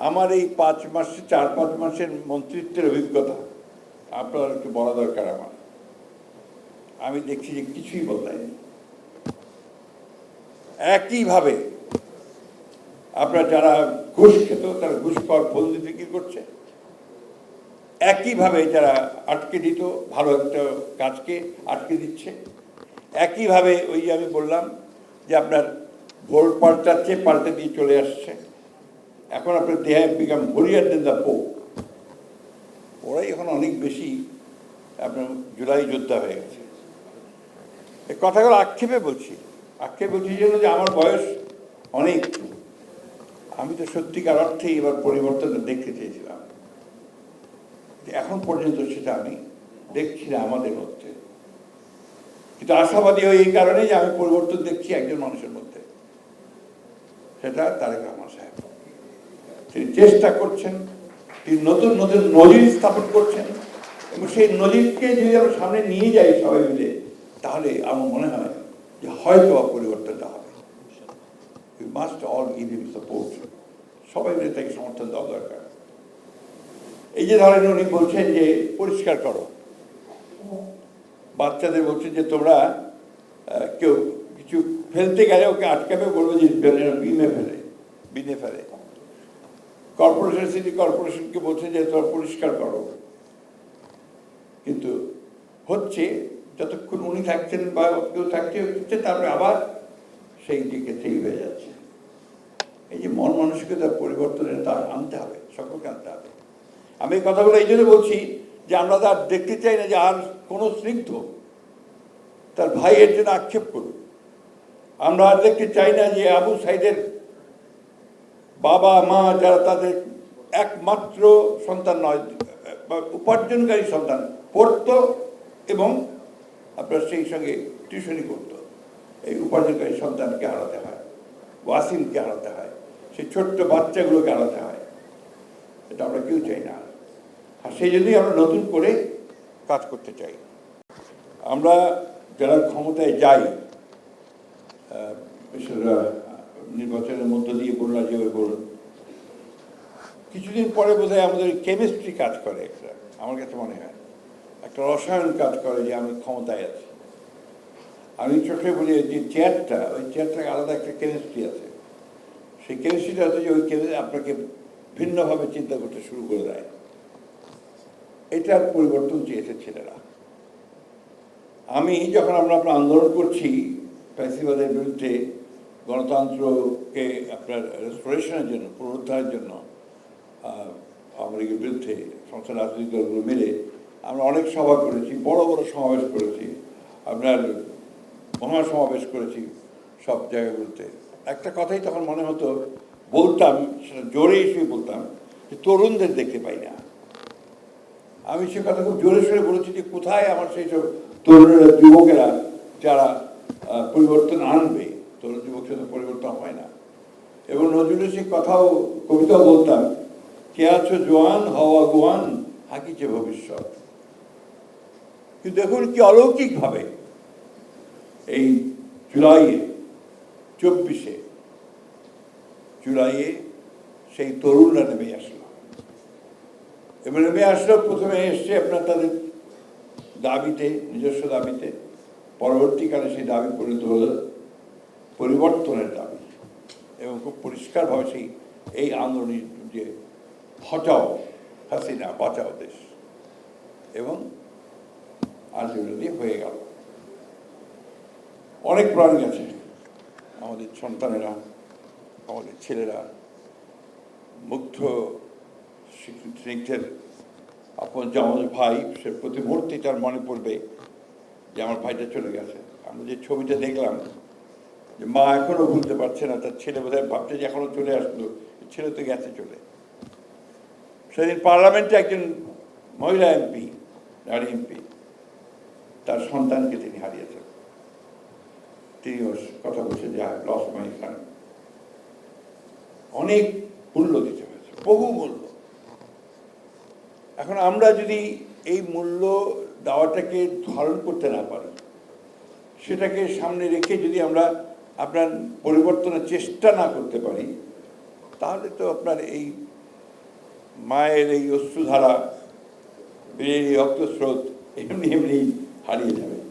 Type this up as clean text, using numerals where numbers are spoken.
আমার এই 5 মাসে 4-5 মাসের মন্ত্রিত্বের অভিজ্ঞতা আপনার একটু বলা দরকার। আমি দেখছি যে কিছুই বদলায়নি। একইভাবে আপনার যারা ঘুষ খেত তারা ঘুষ খাওয়ার ফন্দি বিক্রি করছে, একইভাবে যারা আটকে দিত ভালো একটা কাজকে আটকে দিচ্ছে, একইভাবে ওই যে আমি বললাম যে আপনার ভোট পাল্টে দিয়ে চলে আসছে। এখন আপনার they have become holier than the pope. ওরাই এখন অনেক বেশি আপনার জুলাই যোদ্ধা হয়ে গেছে। এই কথাগুলো আক্ষেপে বলছি জন্য যে আমার বয়স অনেক, আমি তো সত্যিকার অর্থেই এবার পরিবর্তনটা দেখতে চেয়েছিলাম, এখন পর্যন্ত সেটা আমি দেখছি না আমাদের মধ্যে। কিন্তু আশাবাদী হয় এই কারণে যে আমি পরিবর্তন দেখছি একজন মানুষের মধ্যে, সেটা তারেক রহমান সাহেব। তিনি চেষ্টা করছেন, তিনি নতুন নতুন নজির স্থাপন করছেন, এবং সেই নজিরকে যদি আমরা সামনে নিয়ে যাই সবাই মিলে, তাহলে আমার মনে হয় যে হয়তো পরিবর্তনটা হবে। We must all give him support. সবাই মিলে তাকে সমর্থন দেওয়া দরকার। এই যে ধরেন উনি বলছেন যে পরিষ্কার করো, বাচ্চাদের বলছেন যে তোমরা কেউ কিছু ফেলতে গেলে ওকে আটকাবে, বলবো যে বিনে ফেলে। কর্পোরেশন, সিটি কর্পোরেশনকে বলছে যে তোমরা পরিষ্কার করো, কিন্তু হচ্ছে যতক্ষণ উনি থাকছেন বা কেউ থাকছে হচ্ছে, তারপরে আবার সেই দিকে সেই হয়ে যাচ্ছে। এই যে মন মানসিকতার পরিবর্তনের তার আনতে হবে, সকলকে আনতে হবে। আমি এই কথাগুলো এই জন্য বলছি যে আমরা তার দেখতে চাই না যে আর কোনো স্নিগ্ধ তার ভাইয়ের জন্য আক্ষেপ করুক। আমরা আর দেখতে চাই না যে আবু সাইদের বাবা মা যারা তাদের একমাত্র সন্তান নয়, উপার্জনকারী সন্তান, পড়তো এবং আপনার সেই সঙ্গে টিউশনি করতো, এই উপার্জনকারী সন্তানকে হারাতে হয়, ওয়াসিমকে হারাতে হয়, সেই ছোট্ট বাচ্চাগুলোকে হারাতে হয়। এটা আমরা কেউ চাই না। আর সেই জন্যই আমরা নতুন করে কাজ করতে চাই। আমরা যারা ক্ষমতায় যাই, নির্বাচনের মধ্য দিয়ে বলুন আর যেভাবে বলুন, কিছুদিন পরে বোধহয় আমাদের কেমিস্ট্রি কাজ করে একটা, আমার কাছে মনে হয় একটা রসায়ন কাজ করে যে আমি ক্ষমতায় আছি। আমি চোখে বলি যে চেয়ারটা, ওই চেয়ারটাকে আলাদা একটা কেমিস্ট্রি আছে, সেই কেমিস্ট্রিটা হচ্ছে যে ওই কেমিস্ট্রি আপনাকে ভিন্নভাবে চিন্তা করতে শুরু করে দেয়। এটার পরিবর্তন চেয়েছে ছেলেরা। আমি যখন আমরা আন্দোলন করছি ফ্যাসিবাদের বিরুদ্ধে, গণতন্ত্রকে আপনার রেস্টোরেশনের জন্য, পুনরুদ্ধারের জন্য, আওয়ামী লীগের বিরুদ্ধে সংসদ রাজনৈতিক দলগুলো মিলে আমরা অনেক সভা করেছি, বড় বড় সমাবেশ করেছি, আপনার মহাসমাবেশ করেছি সব জায়গাগুলোতে। একটা কথাই তখন মনে হতো, বলতাম, সেটা জোরে এসে বলতাম যে তরুণদের দেখতে পাই না। আমি সে কথা খুব জোরে সোরে বলেছি যে কোথায় আমার সেই সব তরুণেরা, যুবকেরা যারা পরিবর্তন আনবে। তরুণ যুবক সাথে পরিবর্তন হয় না। এবং নজরুলের সেই কথাও, কবিতাও বলতাম, কে আছো জোয়ান হওয়া গোয়ান হাকিছে ভবিষ্যৎ। কিন্তু দেখুন কি অলৌকিকভাবে এই জুলাইয়ে 24 জুলাইয়ে সেই তরুণরা নেমে আসলো। এবং নেমে আসলো, প্রথমে এসছে আপনার তাদের দাবিতে, নিজস্ব দাবিতে, পরবর্তীকালে সেই দাবি পরিণত হল পরিবর্তনের দাবি। এবং খুব পরিষ্কারভাবে সেই এই আন্দোলনের যে হটাও হাসিনা, বাঁচাও দেশ, এবং আলটিমেটলি হয়ে গেল। অনেক প্রাণ গেছে, আমাদের সন্তানেরা, আমাদের ছেলেরা, মুগ্ধ স্নিগ্ধের আপন যে আমাদের ভাই, সে প্রতি মুহূর্তে তার মনে পড়বে যে আমার ভাইটা চলে গেছে। আমরা যে ছবিটা দেখলাম যে মা এখনো ভুলতে পারছে না, তার ছেলে বোধহয় ভাবছে যে এখনো চলে আসলো, ছেলে তো গেছে চলে। সেদিন পার্লামেন্টে একজন মহিলা এমপি, নারী এমপি, তার সন্তানকে তিনি হারিয়েছেন। তিনি কথা বলছেন যে লস মাই সান। অনেক মূল্য দিতে হয়েছে, বহু মূল্য। এখন আমরা যদি এই মূল্য দেওয়াটাকে ধারণ করতে না পারি, সেটাকে সামনে রেখে যদি আমরা আপনার পরিবর্তনের চেষ্টা না করতে পারি, তাহলে তো আপনার এই মায়ের এই অশ্রুধারা, বীরের এই রক্তস্রোত এমনি এমনি হারিয়ে যাবে।